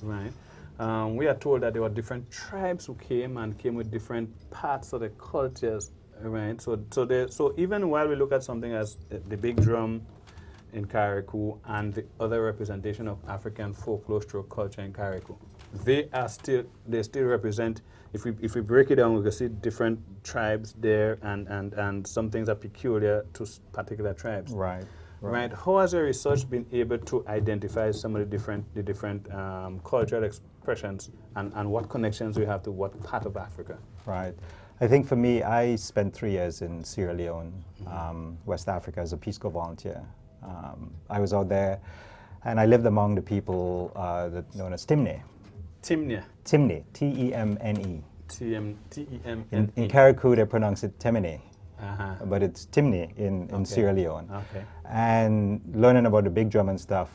right? we are told that there were different tribes who came with different parts of the cultures, right? So even while we look at something as the big drum in Carriacou and the other representation of African folklore stroke culture in Carriacou, they still represent. If we break it down, we can see different tribes there, and some things are peculiar to particular tribes. Right. Right. How has your research been able to identify some of the different cultural expressions, and what connections we have to what part of Africa? Right. I think for me, I spent 3 years in Sierra Leone, West Africa, as a Peace Corps volunteer. I was out there, and I lived among the people that known as Timne. Timne. Timne, T-E-M-N-E. T-E-M-N-E. In Carriacou, they pronounce it Temene. Uh-huh. But it's Timne in Sierra Leone. Okay. And learning about the big drum and stuff,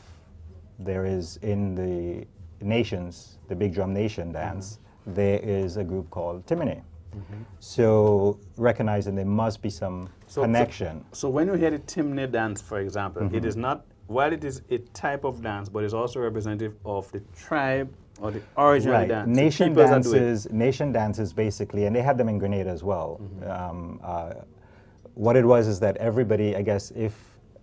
there is in the nations, the big drum nation dance, there is a group called Timene. So recognizing there must be some connection. So when you hear the Timne dance, for example, it is not, while it is a type of dance, but it's also representative of the tribe or the origin of the dance. Nation dances basically, and they had them in Grenada as well. What it was is that everybody, I guess, if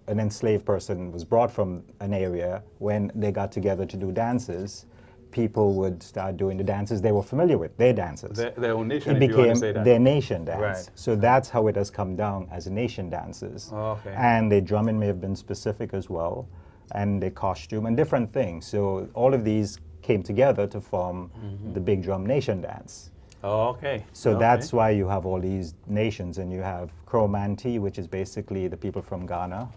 an enslaved person was brought from an area, when they got together to do dances, people would start doing the dances they were familiar with, their dances. Their own nation, it if you want to became say that. their nation dance. Right. So that's how it has come down as nation dances. Oh, okay. And the drumming may have been specific as well, and the costume and different things. So all of these came together to form the big drum nation dance. Oh, okay. So that's why you have all these nations, and you have Cromanti, which is basically the people from Ghana.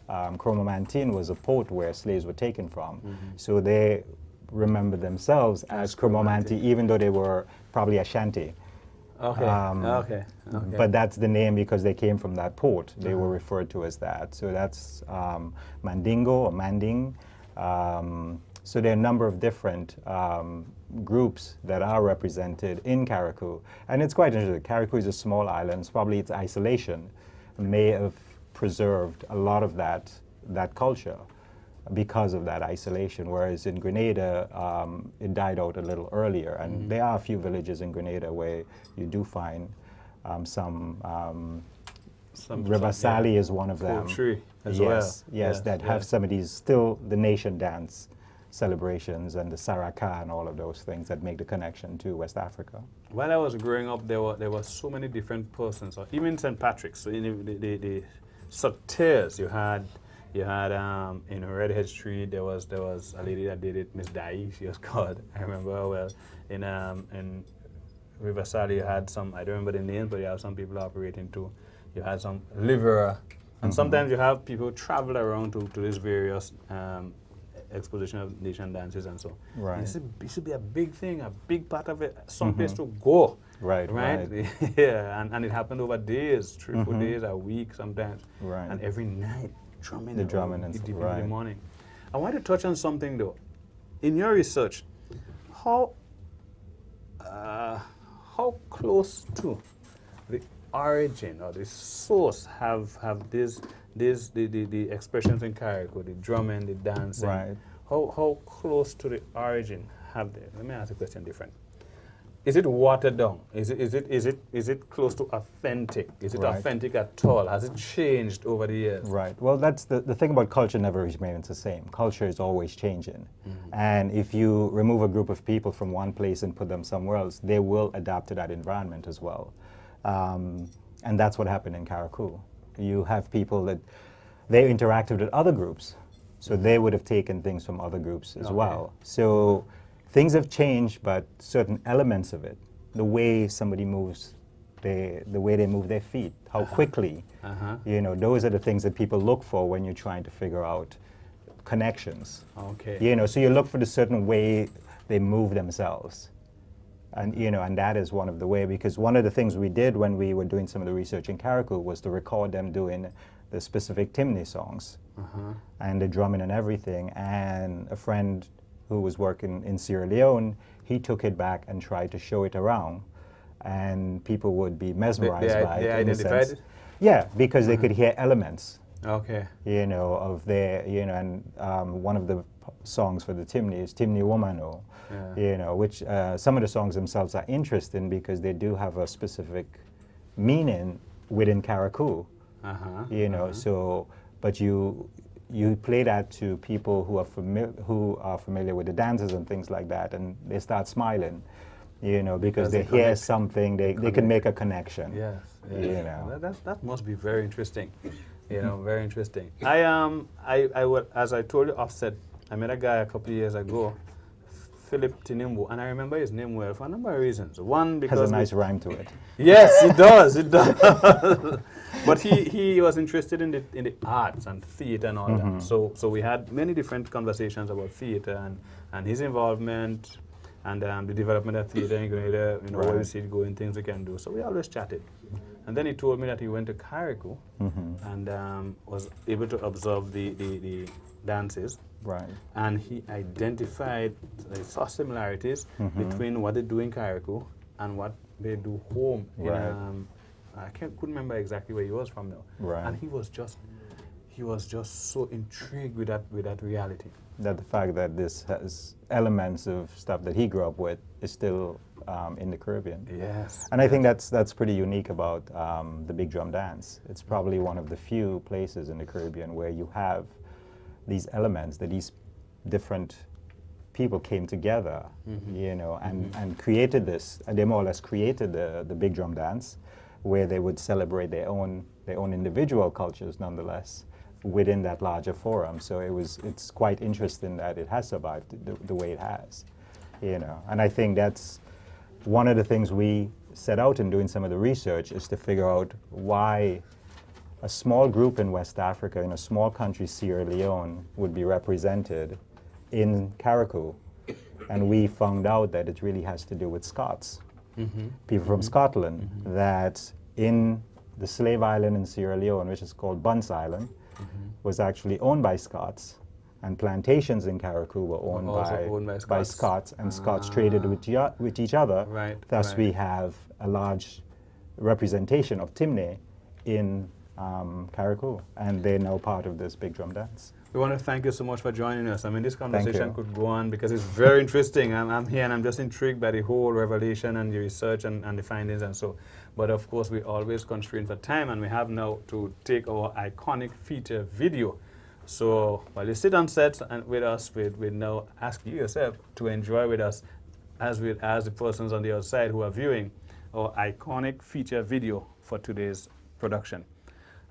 Cromantin was a port where slaves were taken from. So they remember themselves as Cromanti, even though they were probably Ashanti. Okay. But that's the name because they came from that port. They were referred to as that. So that's Mandingo or Manding. So there are a number of different groups that are represented in Carriacou. And it's quite interesting. Carriacou is a small island. Probably its isolation may have preserved a lot of that culture because of that isolation, whereas in Grenada, it died out a little earlier. And there are a few villages in Grenada where you do find some River Sally is one of them. Poetry as yes, that have some of these, still the nation dance celebrations and the Saraka and all of those things that make the connection to West Africa. While I was growing up, there were so many different persons, or even St. Patrick's. So in the Sauterres, you had in Redhead Street, there was a lady that did it, Miss Dai, she was called. I remember her well. In River Sally, you had some, I don't remember the names, but you have some people operating too. You had some liverer, and sometimes you have people travel around to these various exposition of nation dances and so. Right. It should be a big thing, a big part of it, some place to go. Right. Yeah, and it happened over days, 3 or 4 days, a week sometimes. Right. And every night, drumming. The drumming and deep stuff. in the morning. I want to touch on something though. In your research, how close to the origin or the source have the expressions in Carriacou, the drumming, the dancing? Right. How close to the origin have they? Let me ask the question different. Is it watered down? Is it close to authentic? Is it authentic at all? Has it changed over the years? Right. Well, that's the thing about culture never remains the same. Culture is always changing. And if you remove a group of people from one place and put them somewhere else, they will adapt to that environment as well. And that's what happened in Carriacou. You have people that they interacted with other groups, so they would have taken things from other groups as well. So things have changed, but certain elements of it, the way somebody moves, the way they move their feet, how quickly, you know, those are the things that people look for when you're trying to figure out connections. Okay. You know, so you look for the certain way they move themselves. And, you know, and that is one of the way, because one of the things we did when we were doing some of the research in Carriacou was to record them doing the specific Timne songs and the drumming and everything. And a friend who was working in Sierra Leone, he took it back and tried to show it around, and people would be mesmerized by it. They identified it? Yeah, because they could hear elements. Okay. You know, of their, you know, and one of the songs for the Timney is Timney Womano, you know, which some of the songs themselves are interesting because they do have a specific meaning within Carriacou, you know, so, but you play that to people who are familiar with the dances and things like that, and they start smiling, you know, because they hear something, they can make a connection. Yes, yes. You know. That must be very interesting. You know, very interesting. I would, as I told you offset, I met a guy a couple of years ago, Philip Tinimbu, and I remember his name well for a number of reasons. One, because has a nice rhyme to it. Yes, it does. It does. But he was interested in the arts and theater and all that. So we had many different conversations about theater and his involvement and the development of theater in Grenada, you know, where we see it going, things we can do. So we always chatted. And then he told me that he went to Carriacou and was able to observe the dances. Right. And he identified, he saw similarities between what they do in Carriacou and what they do home. Right. I couldn't remember exactly where he was from now. Right. And he was just so intrigued with that reality. That the fact that this has elements of stuff that he grew up with is still in the Caribbean. Yes. And I think that's pretty unique about the Big Drum Dance. It's probably one of the few places in the Caribbean where you have these elements, that these different people came together, you know, and created this. And they more or less created the Big Drum Dance, where they would celebrate their own individual cultures, nonetheless, within that larger forum. So it's quite interesting that it has survived the way it has, you know. And I think that's one of the things we set out in doing some of the research, is to figure out why a small group in West Africa, in a small country, Sierra Leone, would be represented in Carriacou. And we found out that it really has to do with Scots, people from Scotland, that in the slave island in Sierra Leone, which is called Bunce Island, was actually owned by Scots, and plantations in Carriacou were owned by Scots, and Scots traded with each other. Right. Thus we have a large representation of Timney in Carriacou, and they're now part of this Big Drum Dance. We want to thank you so much for joining us. I mean, this conversation could go on because it's very interesting. I'm here and I'm just intrigued by the whole revelation and the research and the findings and so. But of course, we always constrain for time, and we have now to take our iconic feature video. So while you sit on set and with us, we now ask you yourself to enjoy with us as the persons on the outside who are viewing our iconic feature video for today's production.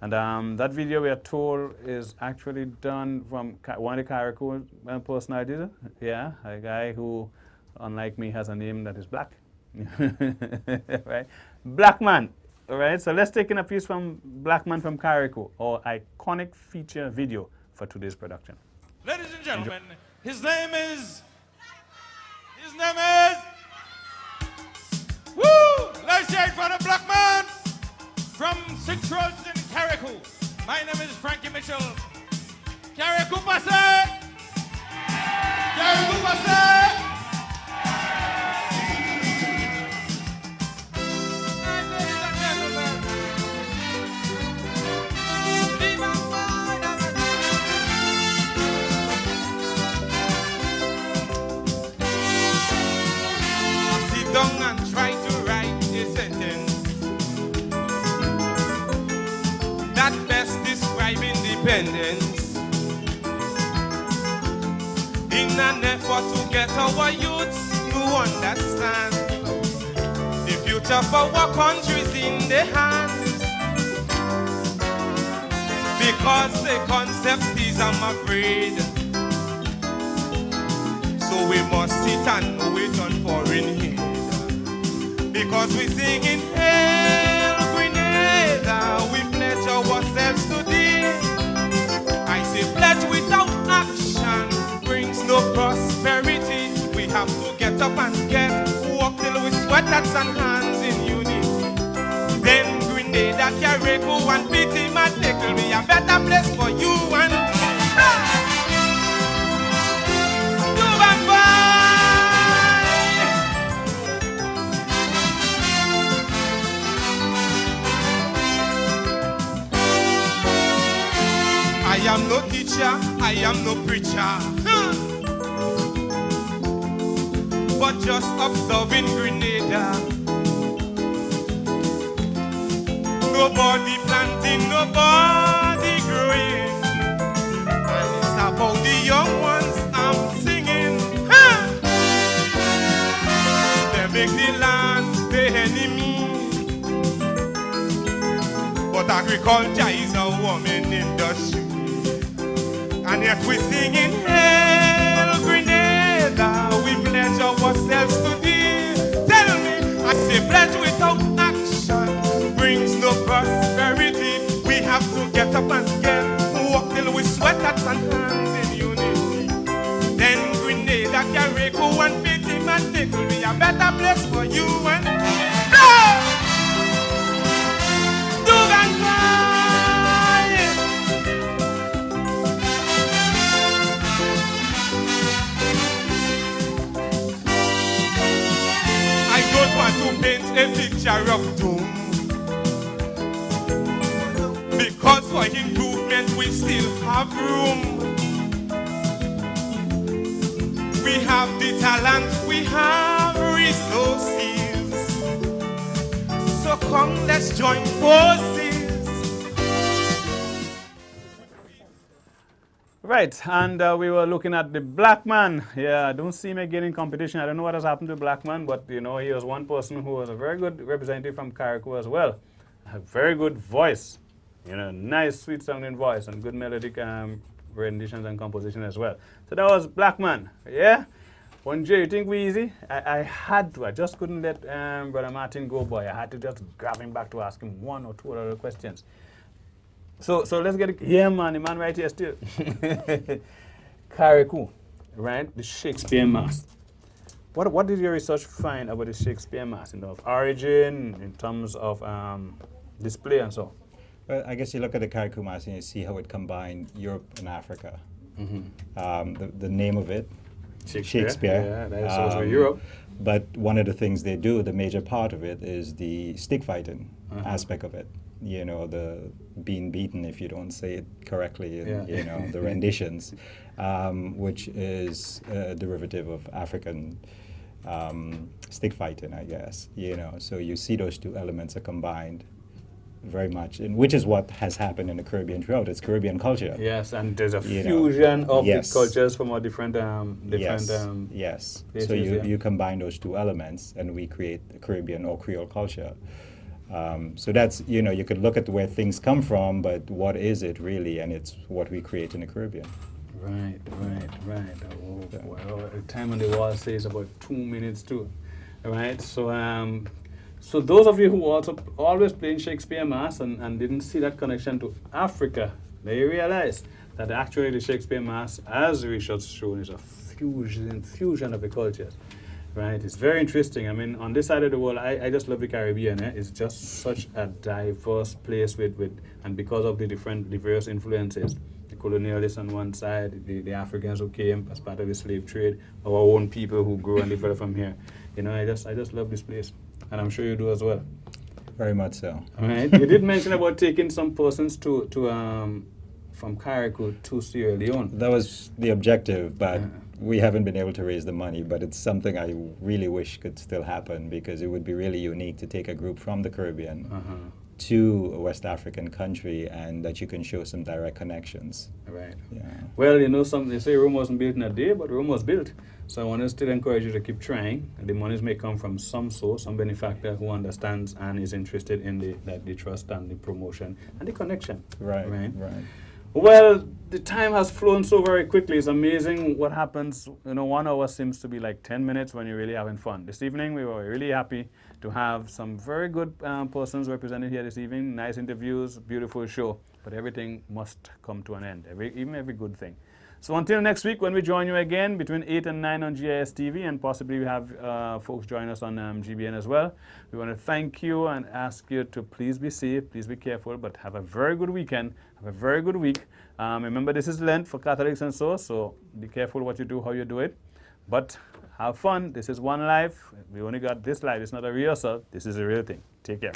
And that video, we are told, is actually done from one of the Carriacou personalities. Yeah, a guy who, unlike me, has a name that is black. Right? Black Man. All right, so let's take in a piece from Black Man from Carriacou, our iconic feature video for today's production. Ladies and gentlemen, his name is... Woo! Let's hear it for the Black Man from Central in Carriacou. My name is Frankie Mitchell. Carriacou passe! Carriacou passe! Sit down and try to write a sentence that best describe independence in an effort to get our youths to understand the future for our country's in their hands, because the concept is I'm afraid, so we must sit and wait on foreign aid, because we sing in Hail Grenada, we pledge ourselves today. I say pledge without action brings no prosperity. We have to get up and walk till we sweat hands and hands in unity. Then Grenada, Carriacou and Pity Matic will be a better place for you and me. I am no preacher, but just observing Grenada. Nobody planting, nobody growing, and it's about the young ones I'm singing. They make the land the enemy, but agriculture is a woman industry. And yet we sing in Hail Grenada, we pledge ourselves to thee. Tell me, I say pledge without action brings no prosperity. We have to get up and get walk till we sweat at and hands in unity. Then Grenada, Carriacou and Petite Martinique will be a better place for you and me. I don't want to paint a picture of doom, because for improvement we still have room. We have the talent, we have resources, so come let's join forces. Right, and we were looking at the black man. Yeah, I don't see him again in competition. I don't know what has happened to black man, but you know, he was one person who was a very good representative from Carriacou as well. A very good voice, you know, nice, sweet sounding voice and good melodic renditions and composition as well. So that was black man, yeah? One J, you think we easy? I had to, I just couldn't let Brother Martin go, boy. I had to just grab him back to ask him one or two other questions. So let's get it. Yeah, man, the man right here still. Carriacou, right? The Shakespeare Mass. What did your research find about the Shakespeare Mass in terms of origin, in terms of display and so? Well, I guess you look at the Carriacou Mass and you see how it combined Europe and Africa. The name of it, Shakespeare. Yeah, that is also Europe. But one of the things they do, the major part of it, is the stick fighting aspect of it. You know, the being beaten if you don't say it correctly, and, you know, the renditions, which is a derivative of African stick fighting, I guess. You know, so you see those two elements are combined very much, and which is what has happened in the Caribbean throughout. It's Caribbean culture. Yes, and there's a fusion of the cultures from a different yes. So you combine those two elements, and we create a Caribbean or Creole culture. So that's, you know, you could look at where things come from, but what is it really? And it's what we create in the Caribbean. Right. Oh, well, the time on the wall says about 2 minutes too. Right, so those of you who also always playing Shakespeare Mass and didn't see that connection to Africa, they realize that actually the Shakespeare Mass, as the research shown, is a fusion of the cultures. Right, it's very interesting. I mean, on this side of the world, I just love the Caribbean. It's just such a diverse place and because of the diverse influences, the colonialists on one side, the Africans who came as part of the slave trade, our own people who grew and developed from here. You know, I just love this place, and I'm sure you do as well. Very much so. All right, you did mention about taking some persons from Carriacou to Sierra Leone. That was the objective, but we haven't been able to raise the money, but it's something I really wish could still happen, because it would be really unique to take a group from the Caribbean to a West African country, and that you can show some direct connections. Right. Yeah. Well, you know, they say Rome wasn't built in a day, but Rome was built. So I want to still encourage you to keep trying. The monies may come from some source, some benefactor who understands and is interested in the trust and the promotion and the connection. Right. Well, the time has flown so very quickly. It's amazing what happens. You know, 1 hour seems to be like 10 minutes when you're really having fun. This evening, we were really happy to have some very good persons represented here this evening. Nice interviews, beautiful show. But everything must come to an end, even every good thing. So until next week, when we join you again between 8 and 9 on GIS TV, and possibly we have folks join us on GBN as well. We want to thank you and ask you to please be safe, please be careful, but have a very good weekend, have a very good week. Remember, this is Lent for Catholics and so be careful what you do, how you do it. But have fun. This is one life. We only got this life. It's not a rehearsal. This is a real thing. Take care.